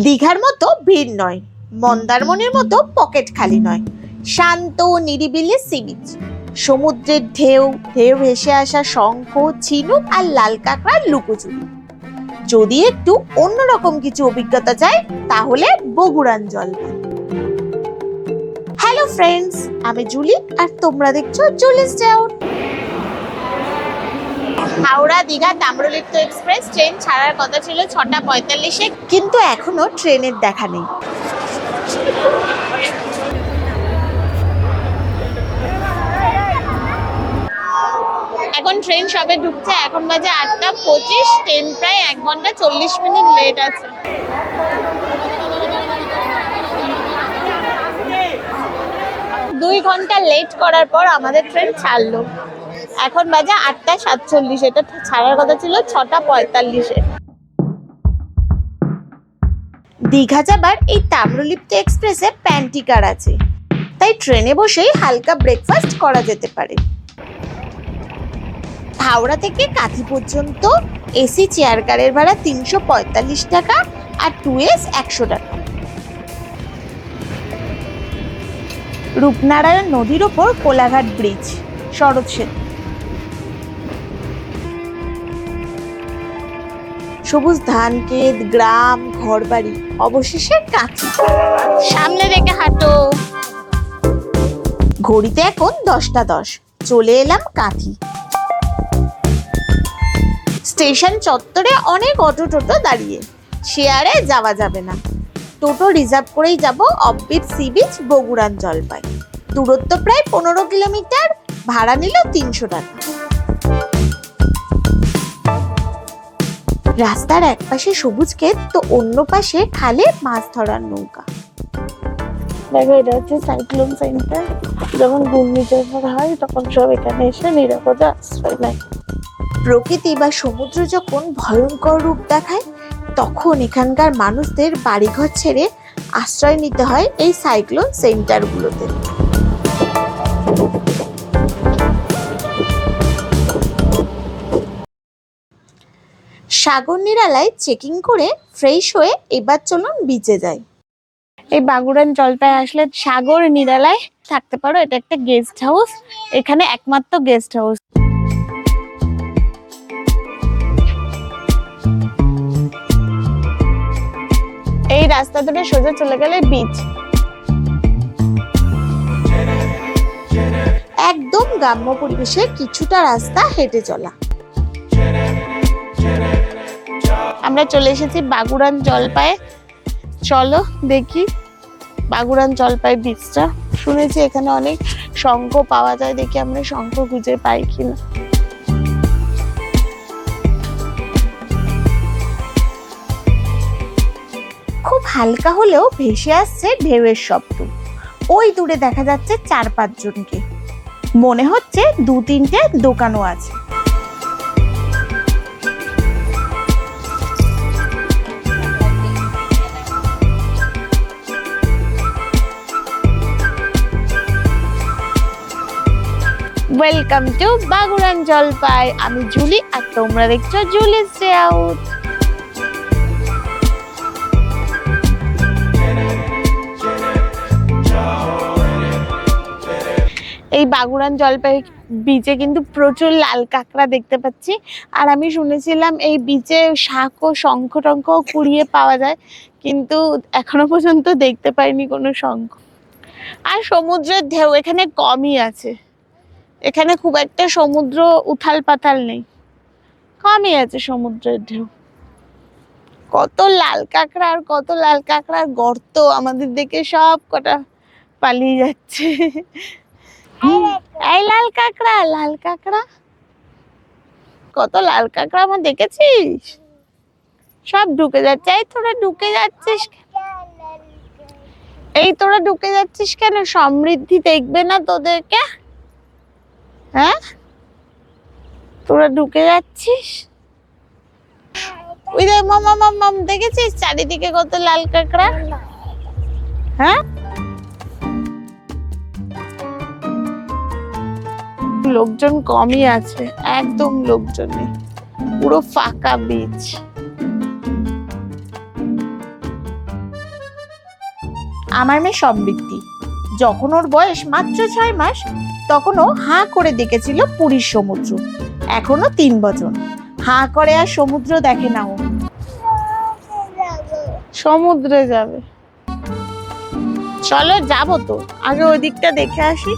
দীঘার মতো ভিড় নয়, মন্দারমণির মতো পকেট খালি নয়, শান্ত নিরিবিলি সি বিচ, সমুদ্রের ঢেউ, ঢেউ ভেসে আসা শঙ্খ, ঝিনুক আর লাল কাঁকড়ার লুকোচুরি। যদি একটু অন্যরকম কিছু অভিজ্ঞতা চাই তাহলে বগুড়ান জলপাই। হ্যালো ফ্রেন্ডস, আমি জুলি আর তোমরা দেখছো Julie's town. Howrah Digha Tamralipta express train ছাড়ার কথা ছিল 6:45-এ, কিন্তু এখনো ট্রেনের দেখা নেই। এখন ট্রেন সবে ঢুকছে, এখন বাজে 8:25, ট্রেন প্রায় 1 ঘন্টা 40 মিনিট লেট আছে। দুই ঘন্টা লেট করার পর আমাদের ট্রেন ছাড়লো। এখন বাজে 8:47, এটা ছাড়ার কথা ছিল 6:45-এ। দীঘা যাবার এই তাম্রলিপ্ত এক্সপ্রেসে প্যান্টিকার আছে, তাই ট্রেনে বসেই হালকা ব্রেকফাস্ট করা যেতে পারে। হাওড়া থেকে কাঁথি পর্যন্ত এসি চেয়ার কারের ভাড়া 345 টাকা আর 2S 100 টাকা। রূপনারায়ণ নদীর ওপর কোলাঘাট ব্রিজ, শরৎ সেতু, সবুজ ধান ক্ষেত, গ্রাম, ঘরবাড়ি, অবশেষে কাঁথি। সামনে রেখে হাঁটো। ঘড়িতে এখন 10:10, চলে এলাম কাঁথি। স্টেশন চত্বরে অনেক অটো টোটো দাঁড়িয়ে, শেয়ারে যাওয়া যাবে না, টোটো রিজার্ভ করেই যাব অফবিট সি বিচ বগুড়ান জলপাই। দূরত্ব প্রায় 15 কিলোমিটার, ভাড়া নিল 300 টাকা। রাস্তার এক পাশে সবুজ ক্ষেত, তো অন্য পাশে খালে মাছ ধরার নৌকা। দেখো, এটা হচ্ছে সাইক্লোন সেন্টার। যখন ঘূর্ণিঝড় হয় তখন সব এখানে এসে নিরাপদে আশ্রয় নেয়। প্রকৃতি বা সমুদ্র যখন ভয়ঙ্কর রূপ দেখায়, তখন এখানকার মানুষদের বাড়িঘর ছেড়ে আশ্রয় নিতে হয় এই সাইক্লোন সেন্টারগুলোতে। সাগর নিরালায় চেকিং করে ফ্রেশ হয়ে এবার চলুন বিচে যাই। এই বাগুড়ান জলপাই আসলে সাগর নিরালায় থাকতে পারো। এটা একটা গেস্ট হাউস, এখানে একমাত্র গেস্ট হাউস। এই রাস্তা ধরে সোজা চলে গেলে বিচ। একদম গ্রাম্য পরিবেশে কিছুটা রাস্তা হেঁটে চলা। আমরা চলে এসেছি বাগুড়ান জলপাই। চলো দেখি বাগুড়ান জলপাই বিচটা। শুনেছি এখানে অনেক শঙ্খ পাওয়া যায়, দেখি আমরা শঙ্খ খুঁজে পাই কিনা। খুব হালকা হলেও ভেসে আসছে ঢেউয়ের শব্দ। ওই দূরে দেখা যাচ্ছে 4-5 জনকে, মনে হচ্ছে 2-3টে দোকানও আছে। ওয়েলকাম টু বাগুড়ান জলপাই। আমি জুলি আর তোমরা দেখছো জুলিস টাউন। এই বাগুড়ান জলপাই বিচে কিন্তু প্রচুর লাল কাঁকড়া দেখতে পাচ্ছি। আর আমি শুনেছিলাম এই বিচে শাঁখ ও শঙ্খ টঙ্খ কুড়িয়ে পাওয়া যায়, কিন্তু এখনো পর্যন্ত দেখতে পাইনি কোনো শঙ্খ। আর সমুদ্রের ঢেউ এখানে কমই আছে, এখানে খুব একটা সমুদ্র উথাল পাতাল নেই, কমই আছে সমুদ্রের ঢেউ। কত লাল কাঁকড়া আর কত লাল কাঁকড়ার গর্ত, আমাদের দেখে সব কটা পালিয়ে যাচ্ছে। এই লাল কাঁকড়া, লাল কাঁকড়া, কত লাল কাঁকড়া আমার দেখেছিস? সব ঢুকে যাচ্ছে। এই তোরা ঢুকে যাচ্ছিস, এই তোরা ঢুকে যাচ্ছিস কেন? সমৃদ্ধি দেখবে না তোদেরকে? হ্যাঁ, তোরা ঢুকে যাচ্ছিস। ওই দেখ মামা, মামা দেখেছিস চারিদিকে কত লাল কাঁকড়া? হ্যাঁ, লোকজন কমই আছে, একদম লোকজন নেই, পুরো ফাঁকা বিচ। আমার মেয়ে সমৃদ্ধি, যখন ওর বয়স মাত্র 6 মাস তখন ও হাঁ করে দেখেছিল পুরীর সমুদ্র। এখনো 3 বছর, হাঁ করে আর সমুদ্র দেখে না ও। সমুদ্রে যাবে, চলো যাবো তো, আগে ওই দিকটা দেখে আসি।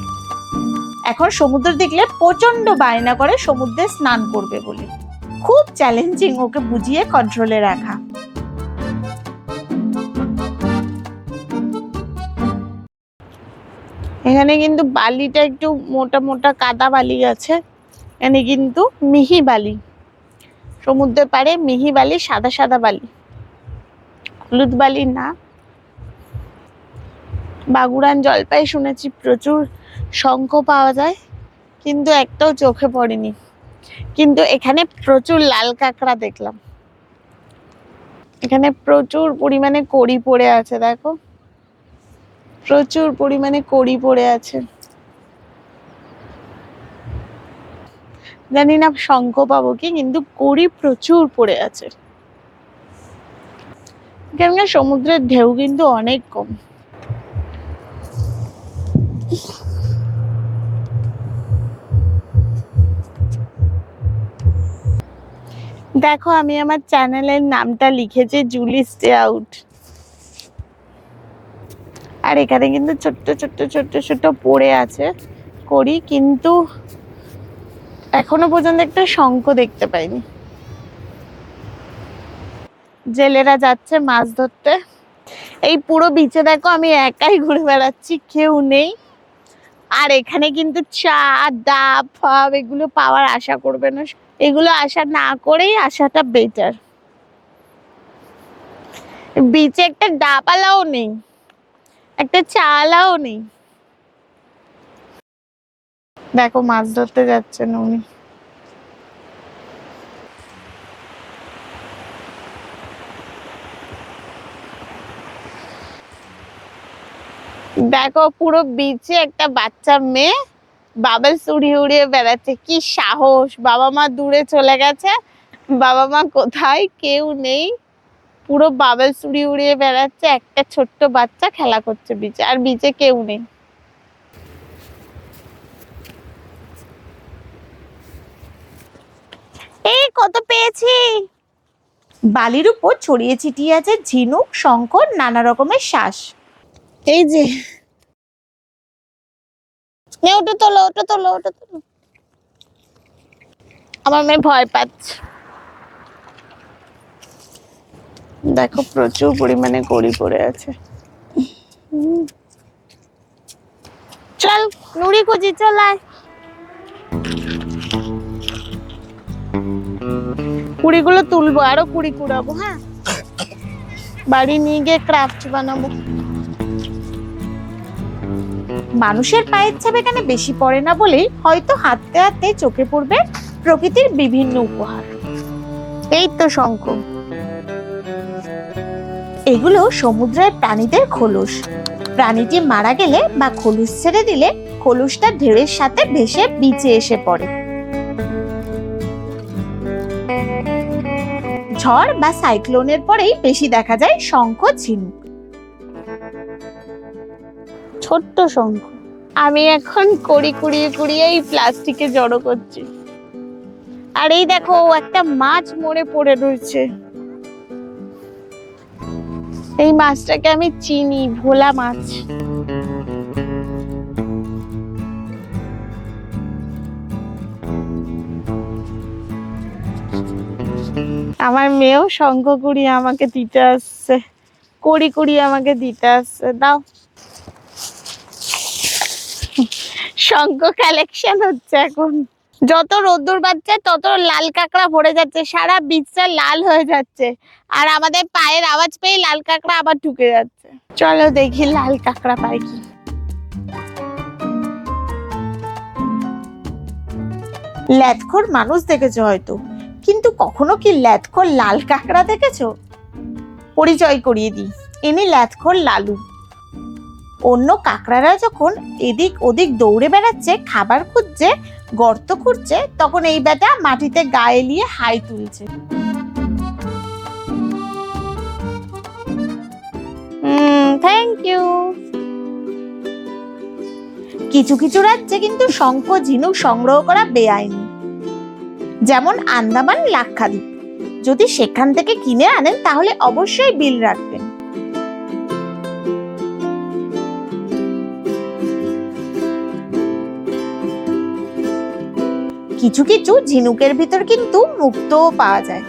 এখন সমুদ্র দেখলে প্রচন্ড বায়না করে সমুদ্রে স্নান করবে বলে। খুব চ্যালেঞ্জিং ওকে বুঝিয়ে কন্ট্রোলে রাখা। এখানে কিন্তু বালিটা একটু মোটা মোটা কাদা বালি আছে, এখানে কিন্তু মিহি বালি, সমুদ্রের পাড়ে মিহি বালি, সাদা সাদা বালি, হলুদ বালি না। বাগুড়ান জলপাই শুনেছি প্রচুর শঙ্খ পাওয়া যায়, কিন্তু একটাও চোখে পড়েনি। কিন্তু এখানে প্রচুর লাল কাঁকড়া দেখলাম, এখানে প্রচুর পরিমাণে কড়ি পড়ে আছে, দেখো প্রচুর পরিমাণে কড়ি পড়ে আছে। জানি না শঙ্খ পাবো কি, কিন্তু কড়ি প্রচুর পড়ে আছে। এখানকার সমুদ্রের ঢেউ কিন্তু অনেক কম। দেখো আমি আমার চ্যানেলের নামটা লিখেছি জুলি স্টে আউট। আর এখানে কিন্তু ছোট্ট ছোট্ট ছোট্ট ছোট্ট পড়ে আছে কড়ি, কিন্তু এখনো পর্যন্ত একটা শঙ্খ দেখতে পাইনি। জেলেরা যাচ্ছে মাছ ধরতে। এই পুরো বিচে দেখো আমি একাই ঘুরে বেড়াচ্ছি, কেউ নেই। আর এখানে কিন্তু চা, ডাব, ফাব এগুলো পাওয়ার আশা করবে না, এগুলো আশা না করেই আসাটা বেটার। বিচে একটা ডাবালাও নেই, একটা চালাও নেই। দেখো মাছ ধরতে যাচ্ছেন উনি। দেখো পুরো বিচে একটা বাচ্চা মেয়ে বাবলস উড়িয়ে উড়িয়ে বেড়াচ্ছে, কি সাহস! বাবা মা দূরে চলে গেছে, বাবা মা কোথায়, কেউ নেই, পুরো বাবলস উড়িয়ে উড়িয়ে বেড়াচ্ছে। একটা ছোট্ট বাচ্চা খেলা করছে বিচে, আর বিচে কেউ নেই। এই কত পেয়েছি। বালির উপর ছড়িয়ে ছিটিয়ে আছে ঝিনুক, শঙ্খ, নানা রকমের শ্বাস। এই যে ওটা তোলো, ওটা তোলো, ওটা তোলো। আমার মেয়ে ভয় পাচ্ছে। দেখো প্রচুর পরিমাণে কড়ি পড়ে আছে। চল নুড়ি খুঁজি, চল আয়। কুড়িগুলো তুলবো, আরো কুড়ি কুড়াবো, হ্যাঁ বাড়ি নিয়ে গিয়ে ক্রাফট বানাবো। মানুষের পায়ের ছাপ এখানে বেশি পড়ে না বলেই হয়তো হাঁটতে হাঁটতে চোখে পড়বে প্রকৃতির বিভিন্ন উপহার। এই তো শঙ্খ, এগুলো সমুদ্রের প্রাণীদের খোলস। প্রাণীটি মারা গেলে বা খোলস ছেড়ে দিলে খোলসটা ঢেউয়ের সাথে ভেসে বিচে এসে পড়ে। ঝড় বা সাইক্লোনের পরেই বেশি দেখা যায় শঙ্খ, ঝিনুক। ছোট্ট শঙ্খ। আমি এখন কড়ি কুড়িয়ে কুড়িয়ে এই প্লাস্টিকে জড়ো করছি। আর এই দেখো একটা মাছ মরে পড়ে রয়েছে। এই মাছটাকে আমি চিনি, ভোলা মাছ। আমার মেয়েও শঙ্খ কুড়িয়ে আমাকে দিতে আসছে, কড়ি কুড়িয়ে আমাকে দিতে আসছে। দাও। শঙ্খ কালেকশন হচ্ছে এখন। যত রোদ্দুর বাড়ছে তত লাল কাঁকড়া ভরে যাচ্ছে, সারা বিচটা লাল হয়ে যাচ্ছে। আর আমাদের পায়ের আওয়াজ পেয়ে লাল কাঁকড়া আবার ঢুকে যাচ্ছে। চলো দেখি লাল কাঁকড়া পাই কি। ল্যাথখোর মানুষ দেখেছো হয়তো, কিন্তু কখনো কি ল্যাথখোর লাল কাঁকড়া দেখেছো? পরিচয় করিয়ে দিই, ইনি ল্যাথখোর লালু। অন্য কাঁকড়ারা যখন এদিক ওদিক দৌড়ে বেড়াচ্ছে, খাবার খুঁজছে, গর্ত খুঁড়ছে, তখন এই বেটা মাটিতে গা এলিয়ে হাই তুলছে। Thank you. কিছু কিছু রাজ্যে কিন্তু শঙ্খ ঝিনুক সংগ্রহ করা বেআইনি, যেমন আন্দামান লাক্ষাদ্বীপ। যদি সেখান থেকে কিনে আনেন তাহলে অবশ্যই বিল রাখবেন। কিছু কিছু ঝিনুকের ভিতর কিন্তু মুক্তও পাওয়া যায়।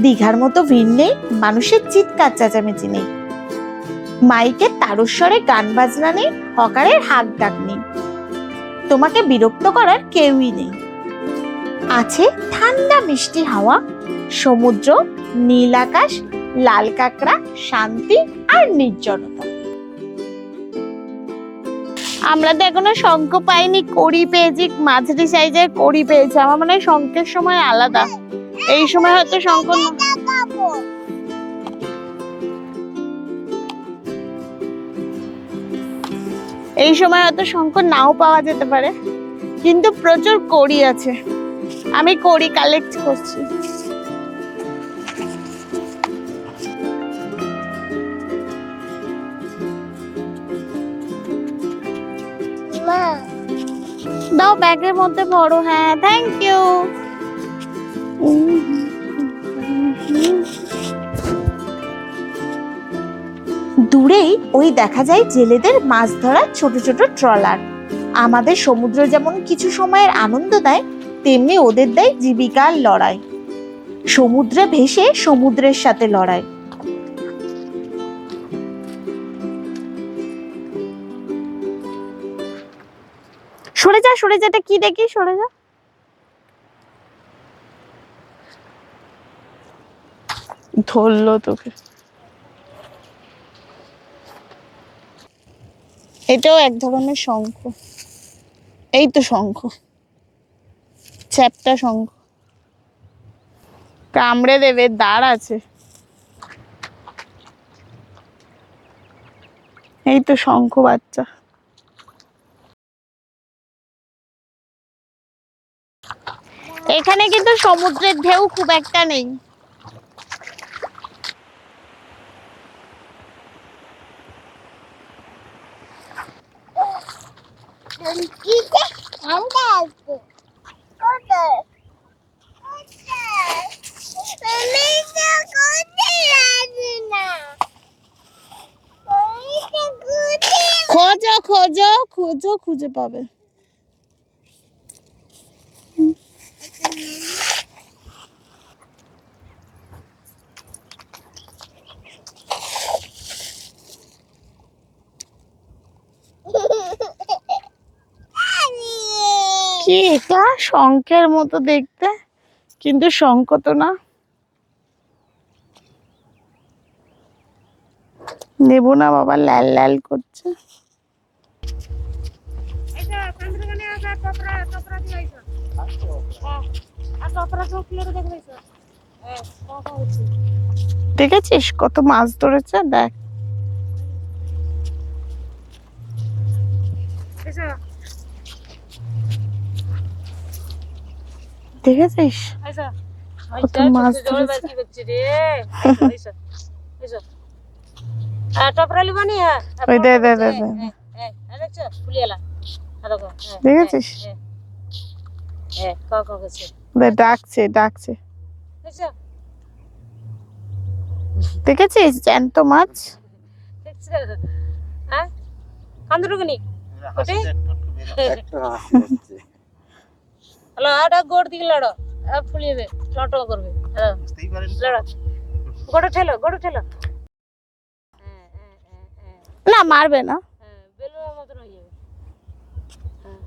দীঘার মতো ভিড় নেই, মানুষের চিৎকার চেঁচামেচি নেই, মাইকের তারস্বরে গান বাজনা নেই, হকারের হাক ডাক নেই, তোমাকে বিরক্ত করার কেউই নেই। আছে ঠান্ডা মিষ্টি হাওয়া, সমুদ্র, নীল আকাশ, লাল কাঁকড়া, শান্তি আর নির্জনতা। আমরা তো এখনো শঙ্খ পাইনি, কড়ি পেয়েছি, মাঝারি সাইজের কড়ি পেয়েছি। আমার মনে হয় শঙ্খের সময় আলাদা, এই সময় হয়তো শঙ্খ এই সময় হয়তো শঙ্খ নাও পাওয়া যেতে পারে, কিন্তু প্রচুর কড়ি আছে। আমি কড়ি কালেক্ট করছি। দাও, ব্যাগের মধ্যে ভরো। হ্যাঁ, থ্যাংক ইউ। দূরেই ওই দেখা যায় জেলেদের মাছ ধরার ছোট ছোট ট্রলার। আমাদের সমুদ্র যেমন কিছু সময়ের আনন্দ দেয়, তেমনি ওদের দেয় জীবিকার লড়াই। সমুদ্রে ভেসে সমুদ্রের সাথে লড়াই। সরে যা, সরে যা, কি দেখি, সরে যা। ধরলো তোকে। এটাও এক ধরনের শঙ্খ। এই তো শঙ্খ, চ্যাপ্টা শঙ্খ। কামড়ে দেবে, দাঁড় আছে। এই তো শঙ্খ বাচ্চা। এখানে কিন্তু সমুদ্রের ঢেউ খুব একটা নেই। খোঁজো খোঁজো খোঁজো, খুঁজে পাবে। কি এটা? শঙ্খের মতো দেখতে, কিন্তু শঙ্খ তো না। নেব না বাবা, লাল লাল করছে। দেখেছিস কত মাছ ধরেছে, দেখ। দেখেছিস কত মাছ ধরেছে। দেখেছিস? ডাকছে ডাকছে, দেখেছিস জ্যান্ত মাছ। গোড় দিকে লড়ো, ফুলিয়ে লটো করবে। গোড়ে ঠেলো, গোড়ে ঠেলো। না, মারবে না। বেলুনের মতন হয়ে যাবে।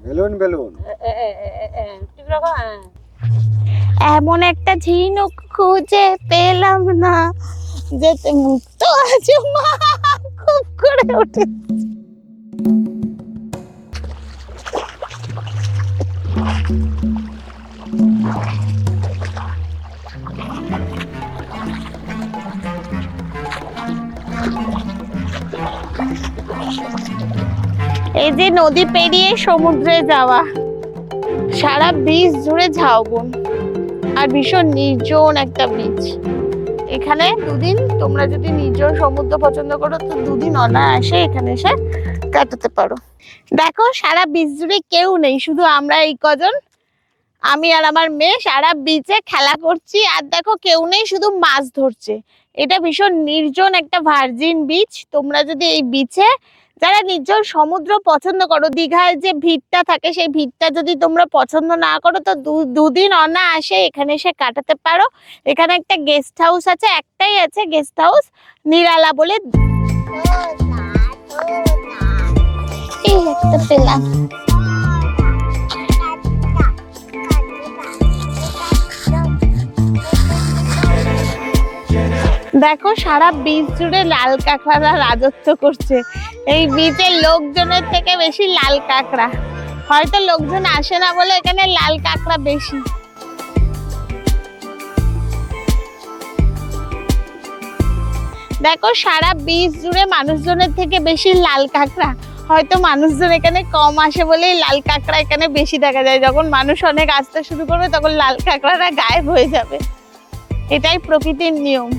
Balloon balloon. টিপ রাখো। এমন একটা ঝিনুক খুঁজে পেলাম না, যেতে মুক্ত আছে মা, খুব করে ওঠে। এই যে নদী পেরিয়ে সমুদ্রে যাওয়া, সারা ব্রিজ জুড়ে ঝাউবন। আর ভীষণ নির্জন একটা বিচ। এখানে দুদিন তোমরা যদি নির্জন সমুদ্র পছন্দ করো তো দুদিন অনায়াসে এখানে এসে কাটাতে পারো। দেখো সারা বিচ জুড়ে কেউ নেই, শুধু আমরা এই কজন, আমি আর আমার মেয়ে সারা বিচে খেলা করছি। আর দেখো কেউ নেই, শুধু মাছ ধরছে। এটা ভীষণ নির্জন একটা ভার্জিন বিচ। তোমরা যদি এই বিচে, যারা নির্জন সমুদ্র পছন্দ করো, দীঘায় যে ভিড়টা থাকে সেই ভিড়টা যদি তোমরা পছন্দ না করো তো দুদিন অনায়াসে এখানে এসে কাটাতে পারো। এখানে একটা গেস্ট হাউস আছে, একটাই আছে গেস্ট হাউস, নিরালা বলে। এই একটা পেলাম। দেখো সারা বিচ জুড়ে লাল কাঁকড়ারা রাজত্ব করছে। এই বিচের লোকজনের থেকে বেশি লাল কাঁকড়া, হয়তো লোকজন আসে না বলে এখানে লাল কাঁকড়া বেশি। দেখো সারা বিচ জুড়ে মানুষজনের থেকে বেশি লাল কাঁকড়া, হয়তো মানুষজন এখানে কম আসে বলেই লাল কাঁকড়া এখানে বেশি দেখা যায়। যখন মানুষ অনেক আসতে শুরু করবে তখন লাল কাঁকড়ারা গায়েব হয়ে যাবে। এটাই প্রকৃতির নিয়ম।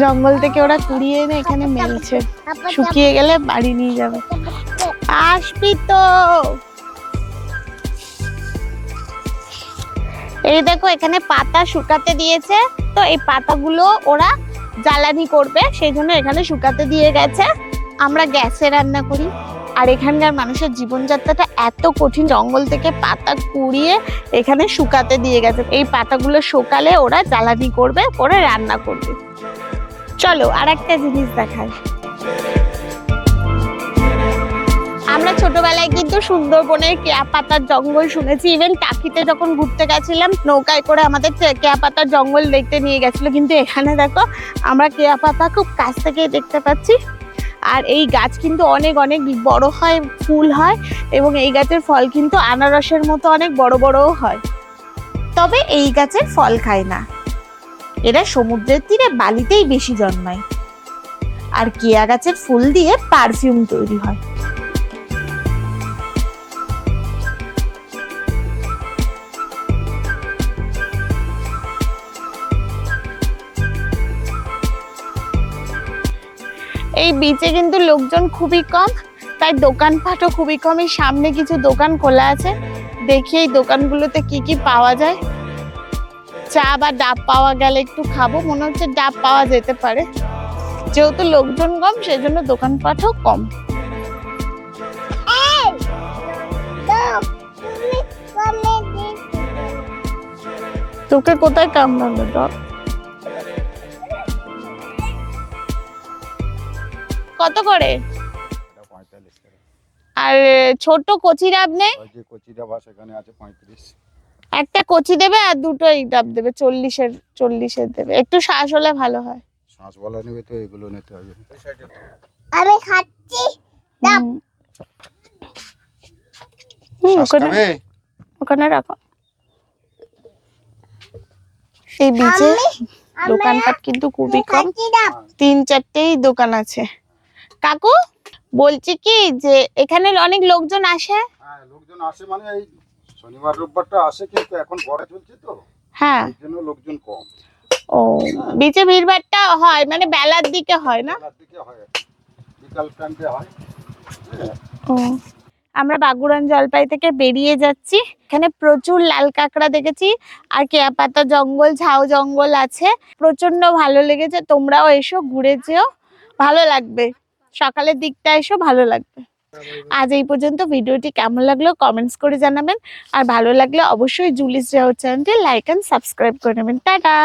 জঙ্গল থেকে ওরা কুড়িয়ে এনে এখানে মেলছে, শুকিয়ে গেলে বাড়ি নিয়ে যাবে। আসবি তো। এই দেখো এখানে পাতা শুকাতে দিয়েছে, তো এই পাতাগুলো ওরা জ্বালানি করবে, সেই জন্য এখানে শুকাতে দিয়ে গেছে। আমরা গ্যাসে রান্না করি। আর এখানকার মানুষের জীবনযাত্রাটা এত কঠিন, জঙ্গল থেকে পাতা কুড়িয়ে এখানে শুকাতে দিয়ে গেছে। এই পাতাগুলো শুকালে ওরা জ্বালানি করবে, করে রান্না করবে। চলো আর একটা জিনিস দেখাই। আমরা ছোটবেলায় কিন্তু সুন্দরবনের কেয়া পাতার জঙ্গল শুনেছি। ইভেন টাকিতে যখন ঘুরতে গেছিলাম নৌকায় করে আমাদের কেয়া পাতার জঙ্গল দেখতে নিয়ে গেছিল। কিন্তু এখানে দেখো আমরা কেয়া পাতা খুব কাছ থেকে দেখতে পাচ্ছি। আর এই গাছ কিন্তু অনেক অনেক বড় হয়, ফুল হয়, এবং এই গাছের ফল কিন্তু আনারসের মতো অনেক বড় বড়ও হয়। তবে এই গাছের ফল খায় না, এরা সমুদ্রের তীরে বালিতেই বেশি জন্মায়। আর কেয়া গাছের ফুল দিয়ে পারফিউম তৈরি হয়। এই বিচে কিন্তু লোকজন খুবই কম, তাই দোকানপাটও খুবই কম। এই সামনে কিছু দোকান খোলা আছে, দেখি এই দোকানগুলোতে কি কি পাওয়া যায়। চা বা ডাব পাওয়া গেলে একটু খাবো, মনে হচ্ছে ডাব পাওয়া যেতে পারে। যেহেতু লোকজন কম সেজন্য দোকানপাটও কম। তোকে কোথায় কামড়ালো ডগ? কত করে? আর ছোট কচি ডাব নেই? কচি ডাব আছে এখানে আছে 35। একটা কচি দেবে আর দুটো এই ডাব দেবে, 40-এর দেবে। একটু শ্বাস হলে ভালো হয়। শ্বাস বলা নেবে তো এগুলো নিতে হবে। আমি খাচ্ছি ডাব। ওখানে রাখো। এই বিচে দোকানপাট কিন্তু খুবই কম, 3-4টেই দোকান আছে। কাকু বলছি কি যে এখানে অনেক লোকজন আসে? হ্যাঁ লোকজন আসে, মানে এই শনিবার রোববারটা আসে, কিন্তু এখন বড় চলছে তো, হ্যাঁ এই জন্য লোকজন কম। ও বিচে ভিড়ভাড়টা হয় মানে বেলার দিকে হয় না? বেলার দিকে হয়, বিকাল টাইমে হয়। ও আমরা বাগুড়ান জলপাই থেকে বেরিয়ে যাচ্ছি। এখানে প্রচুর লাল কাঁকড়া দেখেছি, আর কেয়া পাতা জঙ্গল, ঝাউ জঙ্গল আছে। প্রচন্ড ভালো লেগেছে। তোমরাও এসো, ঘুরে যেও, ভালো লাগবে। সকালের দিকটা এসো, ভালো লাগবে। আজ এই পর্যন্ত। ভিডিওটি কেমন লাগলো কমেন্টস করে জানাবেন, আর ভালো লাগলে অবশ্যই জুলিস রাও চ্যানেলটি লাইক এন্ড সাবস্ক্রাইব করে নেবেন। টাটা।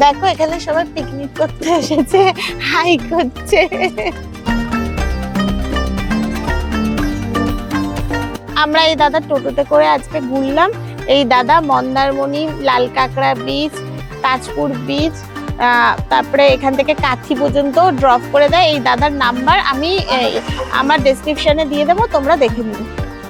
দেখো এখানে সবাই পিকনিক করতে এসেছে, হাই করছে। আমরা এই দাদা টোটোতে করে আজকে ঘুরলাম। এই দাদা মন্দারমণি, লাল কাঁকড়া বিচ, তাজপুর বিচ, তারপরে এখান থেকে কাথি পর্যন্ত ড্রপ করে দেয়। এই দাদার নাম্বার আমি আমার ডেসক্রিপশনে দিয়ে দেবো, তোমরা দেখে নিও।